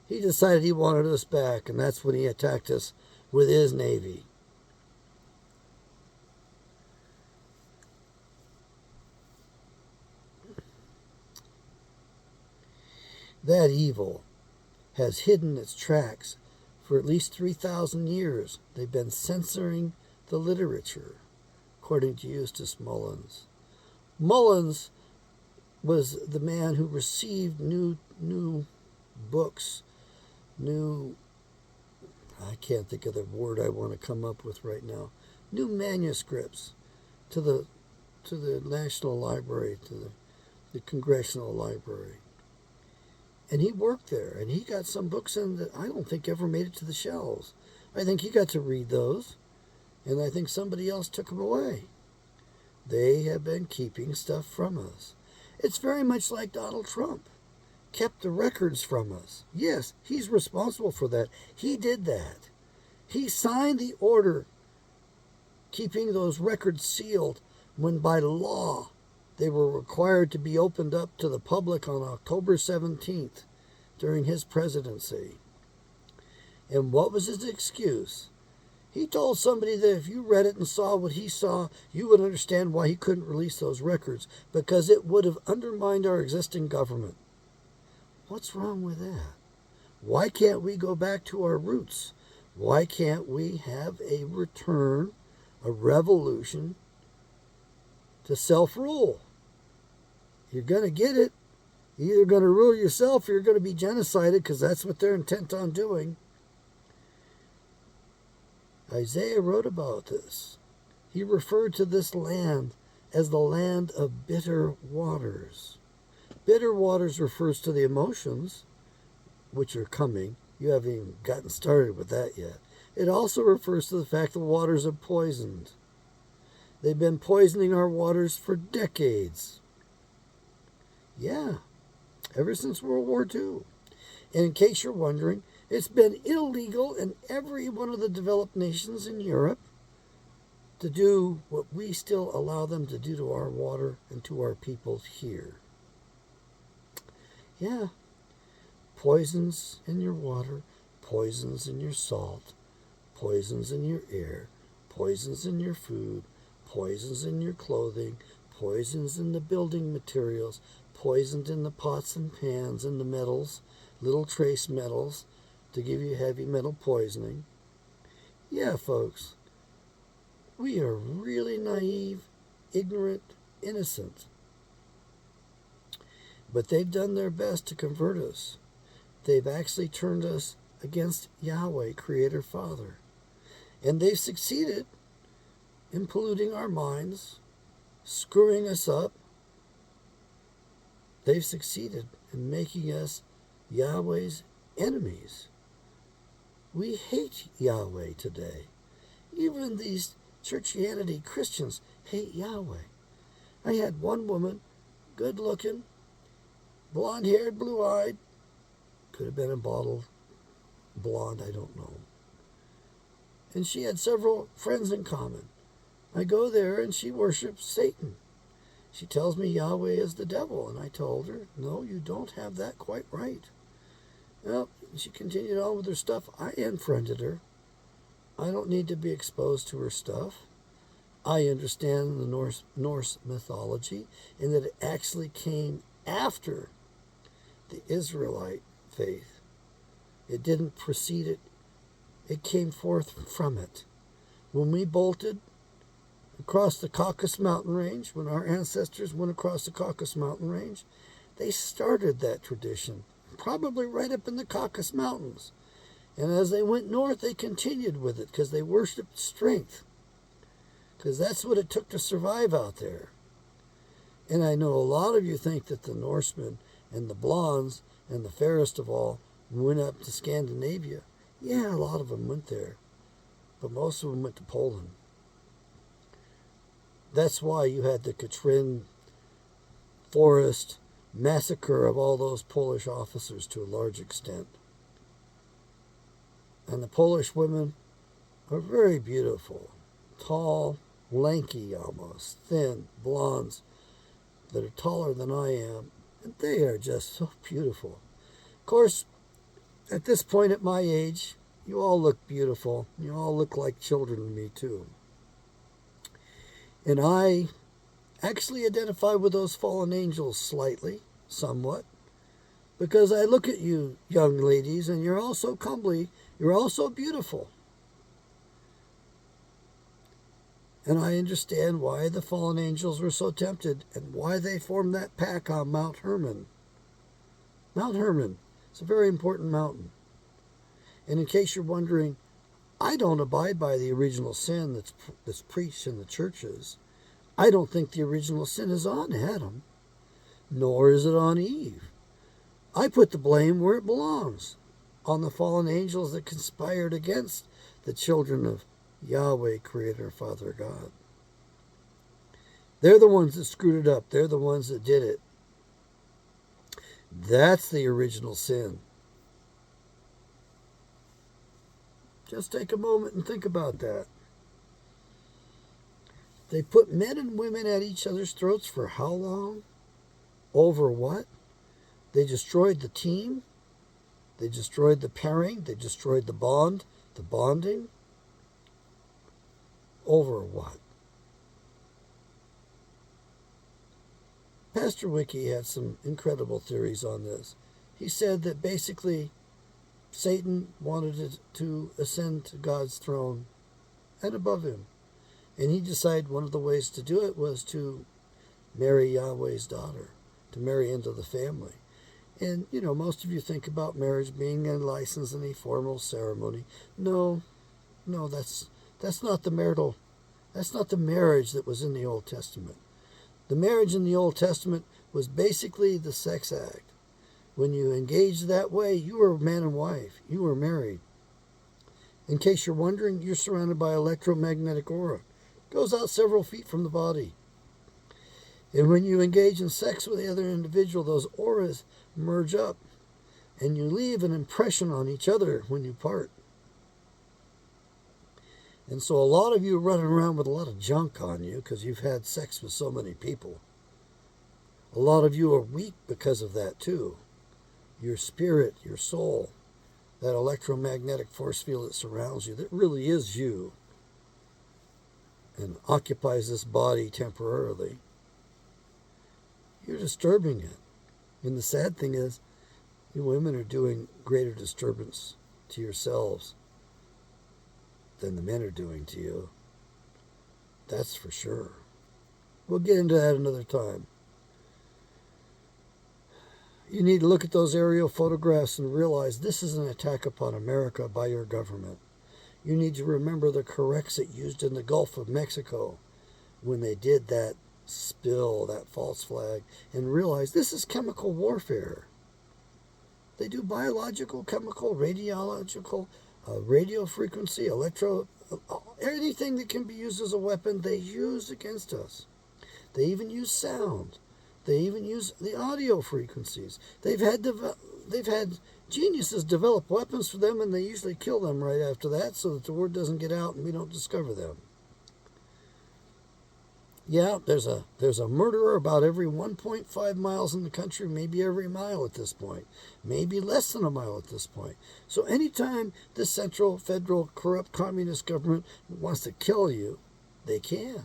He decided he wanted us back, and that's when he attacked us with his navy. That evil has hidden its tracks for at least 3,000 years. They've been censoring the literature, according to Eustace Mullins. Mullins was the man who received new books, I can't think of the word I want to come up with right now, new manuscripts to the National Library, to the Congressional Library. And he worked there, and he got some books in that I don't think ever made it to the shelves. I think he got to read those, and I think somebody else took them away. They have been keeping stuff from us. It's very much like Donald Trump kept the records from us. Yes, he's responsible for that. He did that. He signed the order keeping those records sealed when by law they were required to be opened up to the public on October 17th during his presidency. And what was his excuse? He told somebody that if you read it and saw what he saw, you would understand why he couldn't release those records, because it would have undermined our existing government. What's wrong with that? Why can't we go back to our roots? Why can't we have a return, a revolution to self-rule? You're going to get it. You're either going to rule yourself or you're going to be genocided, because that's what they're intent on doing. Isaiah wrote about this. He referred to this land as the land of bitter waters. Bitter waters refers to the emotions, which are coming. You haven't even gotten started with that yet. It also refers to the fact the waters are poisoned. They've been poisoning our waters for decades. Yeah, ever since World War II. And in case you're wondering, it's been illegal in every one of the developed nations in Europe to do what we still allow them to do to our water and to our people here. Yeah, poisons in your water, poisons in your salt, poisons in your air, poisons in your food, poisons in your clothing, poisons in the building materials, poisoned in the pots and pans and the metals, little trace metals, to give you heavy metal poisoning. Yeah, folks, we are really naive, ignorant, innocent. But they've done their best to convert us. They've actually turned us against Yahweh, Creator, Father. And they've succeeded in polluting our minds, screwing us up. They've succeeded in making us Yahweh's enemies. We hate Yahweh today. Even these churchianity Christians hate Yahweh. I had one woman, good looking, blonde-haired, blue-eyed, could have been a bottle blonde, I don't know. And she had several friends in common. I go there and she worships Satan. She tells me Yahweh is the devil, and I told her, no, you don't have that quite right. Well, she continued on with her stuff. I unfriended her. I don't need to be exposed to her stuff. I understand the Norse mythology, and that it actually came after the Israelite faith. It didn't precede it. It came forth from it. When we bolted across the Caucasus Mountain Range, when our ancestors went across the Caucasus Mountain Range, they started that tradition, probably right up in the Caucasus Mountains. And as they went north, they continued with it because they worshiped strength, because that's what it took to survive out there. And I know a lot of you think that the Norsemen and the Blondes and the fairest of all went up to Scandinavia. Yeah, a lot of them went there, but most of them went to Poland. That's why you had the Katyn Forest massacre of all those Polish officers to a large extent. And the Polish women are very beautiful, tall, lanky almost, thin, blondes that are taller than I am, and they are just so beautiful. Of course, at this point at my age, you all look beautiful. You all look like children to me too. And I actually identify with those fallen angels slightly, somewhat, because I look at you young ladies and you're all so comely, you're all so beautiful. And I understand why the fallen angels were so tempted and why they formed that pack on Mount Hermon. Mount Hermon is a very important mountain. And in case you're wondering, I don't abide by the original sin that's preached in the churches. I don't think the original sin is on Adam, nor is it on Eve. I put the blame where it belongs, on the fallen angels that conspired against the children of Yahweh, Creator, Father God. They're the ones that screwed it up. They're the ones that did it. That's the original sin. Just take a moment and think about that. They put men and women at each other's throats for how long? Over what? They destroyed the team. They destroyed the pairing. They destroyed the bond, the bonding. Over what? Pastor Wiki had some incredible theories on this. He said that basically Satan wanted to ascend to God's throne and above him. And he decided one of the ways to do it was to marry Yahweh's daughter, to marry into the family. And, most of you think about marriage being a license and a formal ceremony. No, that's not the that's not the marriage that was in the Old Testament. The marriage in the Old Testament was basically the sex act. When you engaged that way, you were man and wife. You were married. In case you're wondering, you're surrounded by electromagnetic aura. It goes out several feet from the body. And when you engage in sex with the other individual, those auras merge up. And you leave an impression on each other when you part. And so a lot of you are running around with a lot of junk on you because you've had sex with so many people. A lot of you are weak because of that too. Your spirit, your soul, that electromagnetic force field that surrounds you, that really is you and occupies this body temporarily, you're disturbing it. And the sad thing is, you women are doing greater disturbance to yourselves than the men are doing to you. That's for sure. We'll get into that another time. You need to look at those aerial photographs and realize this is an attack upon America by your government. You need to remember the Corexit used in the Gulf of Mexico when they did that spill, that false flag, and realize this is chemical warfare. They do biological, chemical, radiological, radio frequency, anything that can be used as a weapon, they use against us. They even use sound. They even use the audio frequencies. They've had geniuses develop weapons for them, and they usually kill them right after that so that the word doesn't get out and we don't discover them. Yeah, there's a murderer about every 1.5 miles in the country, maybe every mile at this point, maybe less than a mile at this point. So anytime the central, federal, corrupt communist government wants to kill you, they can.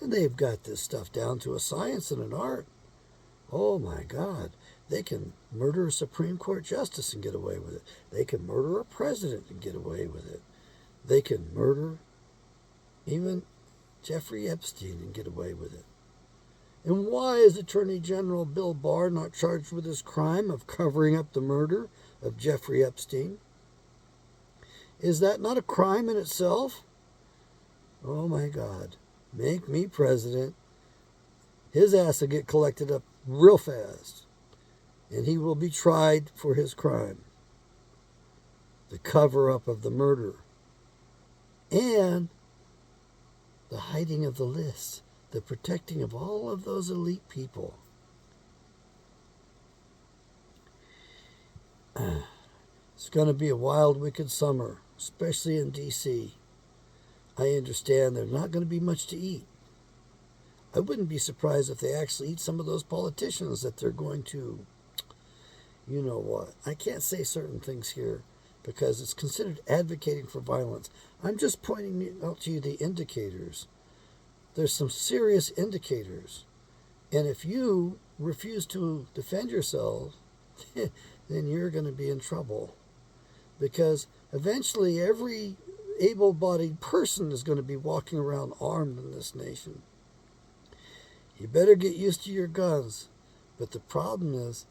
And they've got this stuff down to a science and an art. Oh my God. They can murder a Supreme Court justice and get away with it. They can murder a president and get away with it. They can murder even Jeffrey Epstein and get away with it. And why is Attorney General Bill Barr not charged with his crime of covering up the murder of Jeffrey Epstein? Is that not a crime in itself? Oh my God. Make me president. His ass will get collected up real fast. And he will be tried for his crime. The cover-up of the murder. And the hiding of the lists. The protecting of all of those elite people. It's going to be a wild, wicked summer, especially in D.C. I understand there's not going to be much to eat. I wouldn't be surprised if they actually eat some of those politicians that they're going to, you know what. I can't say certain things here because it's considered advocating for violence. I'm just pointing out to you the indicators. There's some serious indicators. And if you refuse to defend yourself, then you're going to be in trouble. Because eventually every able-bodied person is going to be walking around armed in this nation. You better get used to your guns. But the problem is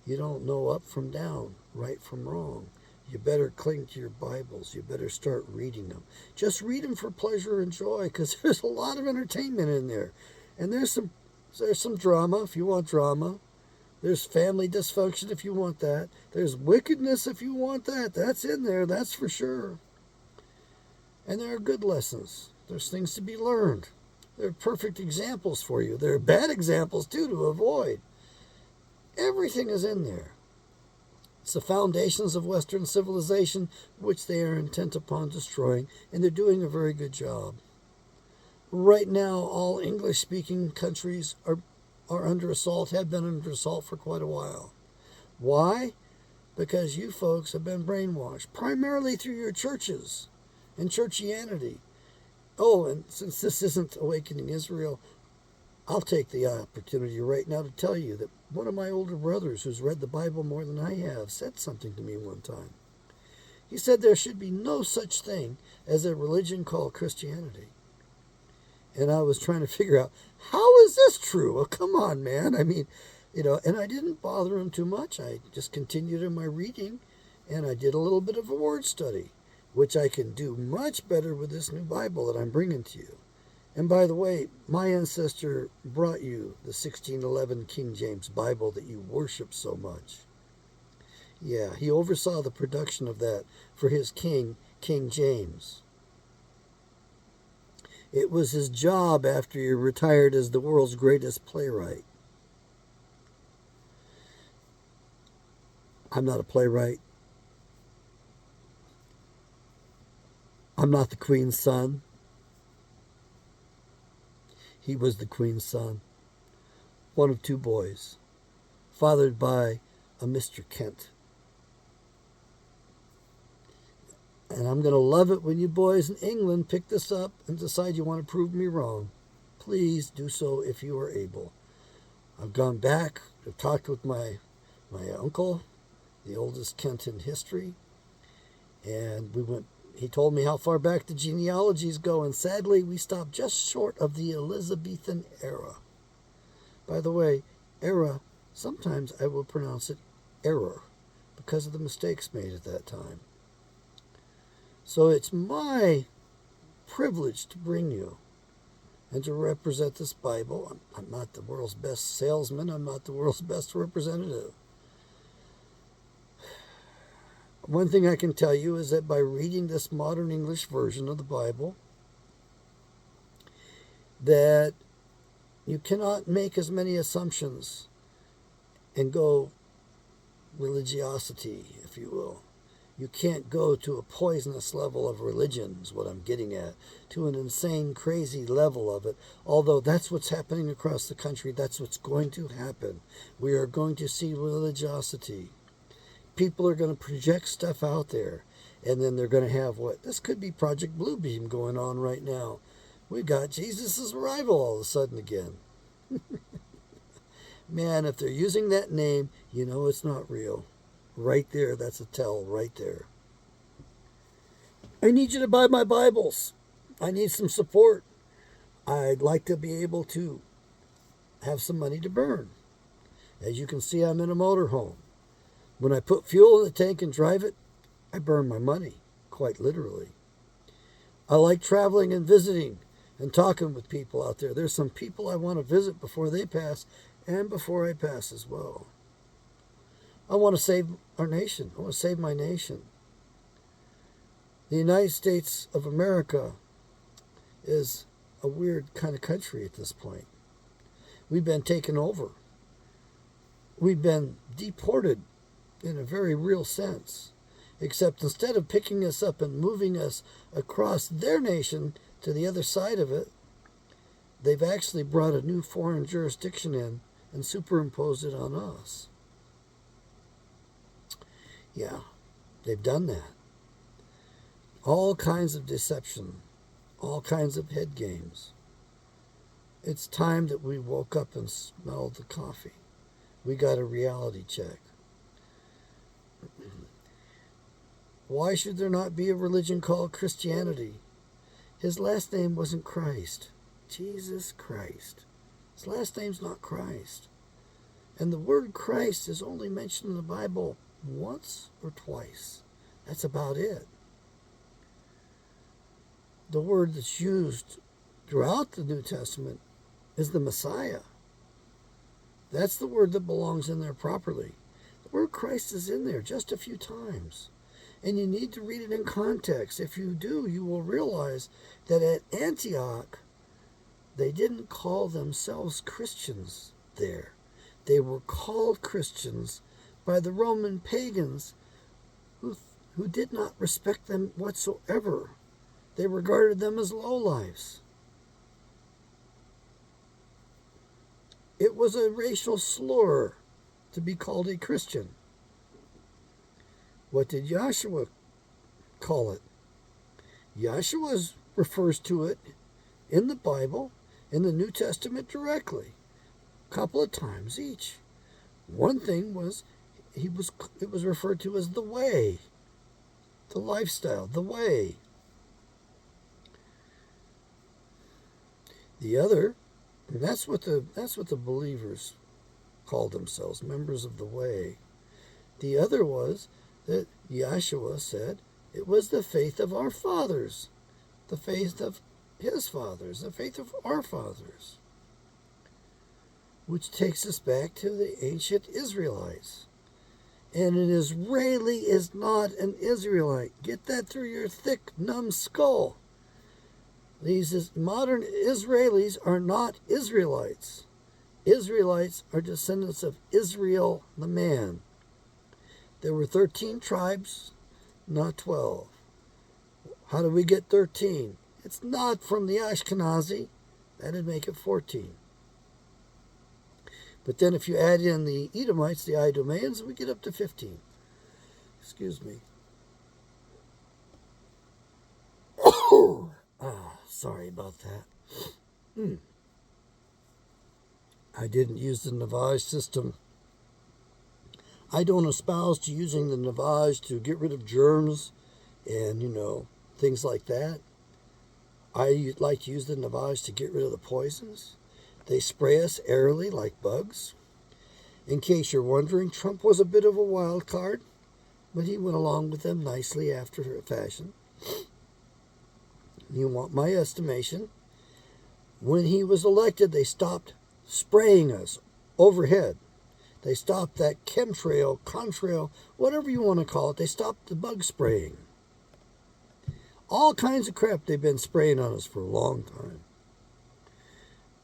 you don't know up from down, right from wrong. You better cling to your Bibles. You better start reading them. Just read them for pleasure and joy, because there's a lot of entertainment in there. And there's some drama if you want drama. There's family dysfunction if you want that. There's wickedness if you want that. That's in there, that's for sure. And there are good lessons. There's things to be learned. There are perfect examples for you. There are bad examples, too, to avoid. Everything is in there. It's the foundations of Western civilization, which they are intent upon destroying, and they're doing a very good job. Right now, all English-speaking countries are under assault, have been under assault for quite a while. Why? Because you folks have been brainwashed, primarily through your churches and churchianity. Oh, and since this isn't Awakening Israel, I'll take the opportunity right now to tell you that one of my older brothers, who's read the Bible more than I have, said something to me one time. He said there should be no such thing as a religion called Christianity. And I was trying to figure out, how is this true? Well, come on, man. I mean, and I didn't bother him too much. I just continued in my reading, and I did a little bit of a word study, which I can do much better with this new Bible that I'm bringing to you. And by the way, my ancestor brought you the 1611 King James Bible that you worship so much. Yeah, he oversaw the production of that for his king, King James. It was his job after he retired as the world's greatest playwright. I'm not a playwright. I'm not the Queen's son. He was the Queen's son, one of two boys, fathered by a Mr. Kent. And I'm going to love it when you boys in England pick this up and decide you want to prove me wrong. Please do so if you are able. I've gone back, I've talked with my uncle, the oldest Kent in history, and he told me how far back the genealogies go, and sadly we stopped just short of the Elizabethan era. By the way, era, sometimes I will pronounce it error, because of the mistakes made at that time. So it's my privilege to bring you and to represent this Bible. I'm not the world's best salesman. I'm not the world's best representative. One thing I can tell you is that by reading this modern English version of the Bible, that you cannot make as many assumptions and go religiosity, if you will. You can't go to a poisonous level of religion, is what I'm getting at, to an insane, crazy level of it. Although that's what's happening across the country. That's what's going to happen. We are going to see religiosity. People are going to project stuff out there, and then they're going to have what? This could be Project Bluebeam going on right now. We got Jesus' arrival all of a sudden again. Man, if they're using that name, you know it's not real. Right there, that's a tell right there. I need you to buy my Bibles. I need some support. I'd like to be able to have some money to burn. As you can see, I'm in a motorhome. When I put fuel in the tank and drive it, I burn my money, quite literally. I like traveling and visiting and talking with people out there. There's some people I want to visit before they pass and before I pass as well. I want to save our nation. I want to save my nation. The United States of America is a weird kind of country at this point. We've been taken over. We've been deported in a very real sense. Except instead of picking us up and moving us across their nation to the other side of it, they've actually brought a new foreign jurisdiction in and superimposed it on us. Yeah, they've done that. All kinds of deception, all kinds of head games. It's time that we woke up and smelled the coffee. We got a reality check. Why should there not be a religion called Christianity? His last name wasn't Christ. Jesus Christ. His last name's not Christ. And the word Christ is only mentioned in the Bible once or twice. That's about it. The word that's used throughout the New Testament is the Messiah. That's the word that belongs in there properly. The word Christ is in there just a few times. And you need to read it in context. If you do, you will realize that at Antioch, they didn't call themselves Christians there. They were called Christians by the Roman pagans who did not respect them whatsoever. They regarded them as lowlifes. It was a racial slur to be called a Christian. What did Yahshua call it? Yahshua refers to it in the Bible, in the New Testament directly, a couple of times each. One thing was, it was referred to as the way, the lifestyle, the way. The other, and that's what the believers called themselves, members of the way. The other was that Yahshua said it was the faith of our fathers, the faith of his fathers, the faith of our fathers, which takes us back to the ancient Israelites. And an Israeli is not an Israelite. Get that through your thick, numb skull. These modern Israelis are not Israelites. Israelites are descendants of Israel the man. There were 13 tribes, not 12. How do we get 13? It's not from the Ashkenazi. That'd make it 14. But then if you add in the Edomites, the Idumeans, we get up to 15. Excuse me. Sorry about that. I didn't use the Navage system. I don't espouse to using the Navage to get rid of germs and, things like that. I like to use the Navage to get rid of the poisons. They spray us airily like bugs. In case you're wondering, Trump was a bit of a wild card, but he went along with them nicely after a fashion. You want my estimation? When he was elected, they stopped spraying us overhead. They stopped that chemtrail, contrail, whatever you want to call it. They stopped the bug spraying. All kinds of crap they've been spraying on us for a long time.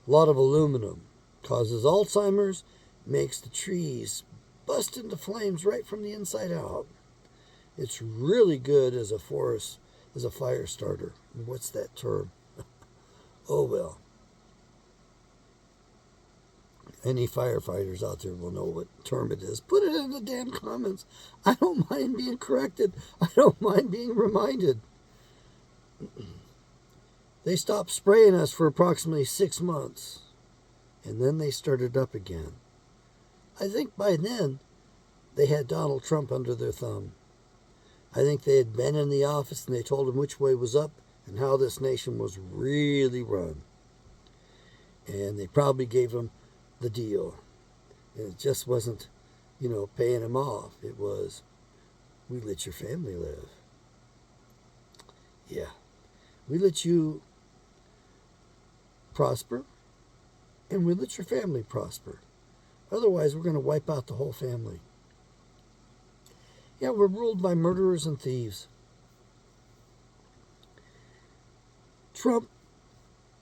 A lot of aluminum causes Alzheimer's, makes the trees bust into flames right from the inside out. It's really good as a forest, as a fire starter. What's that term? Oh, well. Any firefighters out there will know what term it is. Put it in the damn comments. I don't mind being corrected. I don't mind being reminded. They stopped spraying us for approximately 6 months. And then they started up again. I think by then they had Donald Trump under their thumb. I think they had been in the office and they told him which way was up and how this nation was really run. And they probably gave him the deal. And it just wasn't, paying him off. It was, we let your family live. Yeah. We let you prosper, and we let your family prosper. Otherwise, we're going to wipe out the whole family. Yeah, we're ruled by murderers and thieves. Trump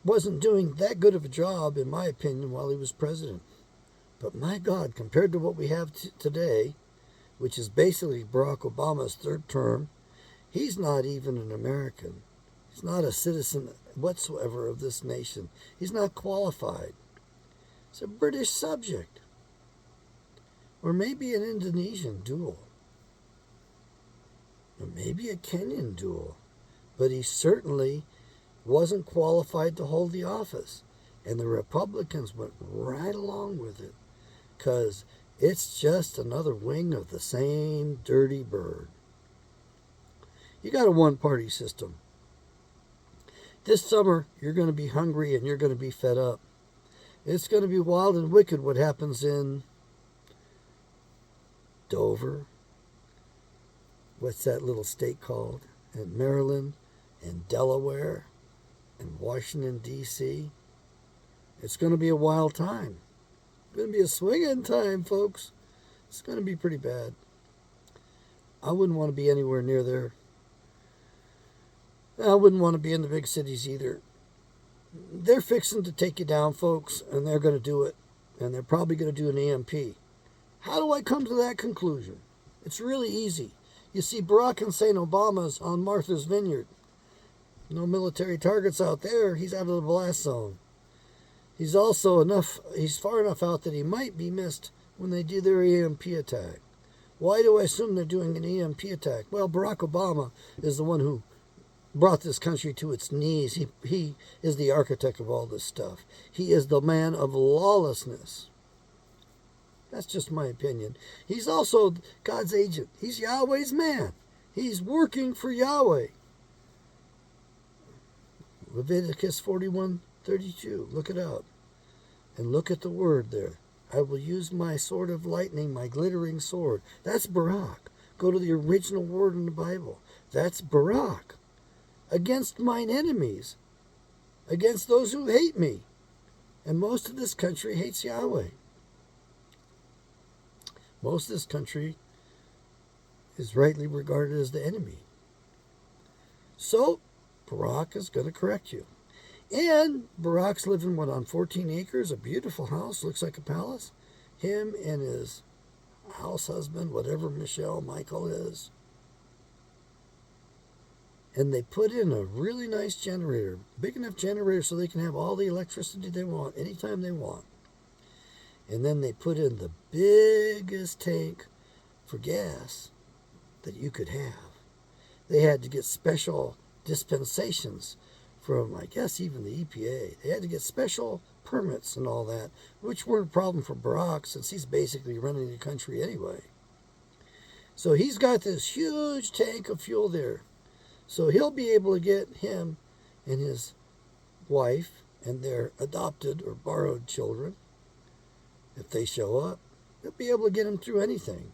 wasn't doing that good of a job, in my opinion, while he was president. But my God, compared to what we have today, which is basically Barack Obama's third term, he's not even an American. He's not a citizen whatsoever of this nation. He's not qualified. He's a British subject. Or maybe an Indonesian dual. Or maybe a Kenyan dual. But he certainly wasn't qualified to hold the office. And the Republicans went right along with it. Because it's just another wing of the same dirty bird. You got a one-party system. This summer, you're going to be hungry and you're going to be fed up. It's going to be wild and wicked what happens in Dover. What's that little state called? And Maryland and Delaware and Washington, D.C. It's going to be a wild time. It's going to be a swinging time, folks. It's going to be pretty bad. I wouldn't want to be anywhere near there. I wouldn't want to be in the big cities either. They're fixing to take you down, folks, and they're going to do it. And they're probably going to do an EMP. How do I come to that conclusion? It's really easy. You see, Barack Hussein Obama's on Martha's Vineyard. No military targets out there. He's out of the blast zone. He's far enough out that he might be missed when they do their EMP attack. Why do I assume they're doing an EMP attack? Well, Barack Obama is the one who brought this country to its knees. He is the architect of all this stuff. He is the man of lawlessness. That's just my opinion. He's also God's agent. He's Yahweh's man. He's working for Yahweh. Leviticus 41:32. Look it up. And look at the word there. I will use my sword of lightning, my glittering sword. That's Barak. Go to the original word in the Bible. That's Barak. Against mine enemies. Against those who hate me. And most of this country hates Yahweh. Most of this country is rightly regarded as the enemy. So, Barak is going to correct you. And Barak's living, on 14 acres, a beautiful house, looks like a palace. Him and his house husband, whatever Michael is. And they put in a really nice generator, big enough generator so they can have all the electricity they want, anytime they want. And then they put in the biggest tank for gas that you could have. They had to get special dispensations from, I guess, even the EPA. They had to get special permits and all that, which weren't a problem for Barack since he's basically running the country anyway. So he's got this huge tank of fuel there. So he'll be able to get him and his wife and their adopted or borrowed children, if they show up, he'll be able to get them through anything,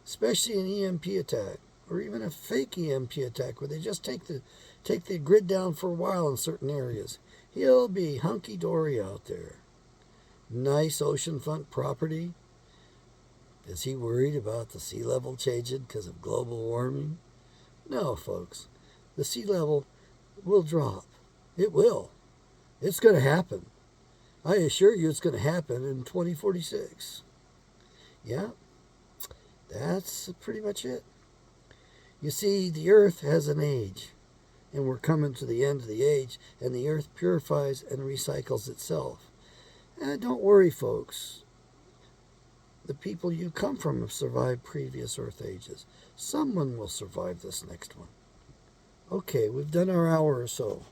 especially an EMP attack or even a fake EMP attack where they just take the grid down for a while in certain areas. He'll be hunky-dory out there. Nice oceanfront property. Is he worried about the sea level changing because of global warming? No, folks. The sea level will drop. It will. It's going to happen. I assure you it's going to happen in 2046. Yeah, that's pretty much it. You see, the earth has an age, and we're coming to the end of the age, and the earth purifies and recycles itself. And don't worry, folks. The people you come from have survived previous earth ages. Someone will survive this next one. Okay, we've done our hour or so.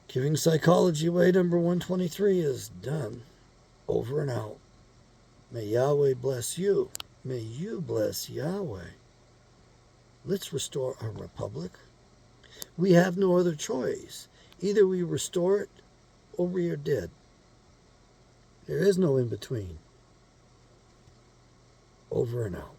Giving Psychology Way number 123 is done. Over and out. May Yahweh bless you. May you bless Yahweh. Let's restore our republic. We have no other choice. Either we restore it or we are dead. There is no in between. Over and out.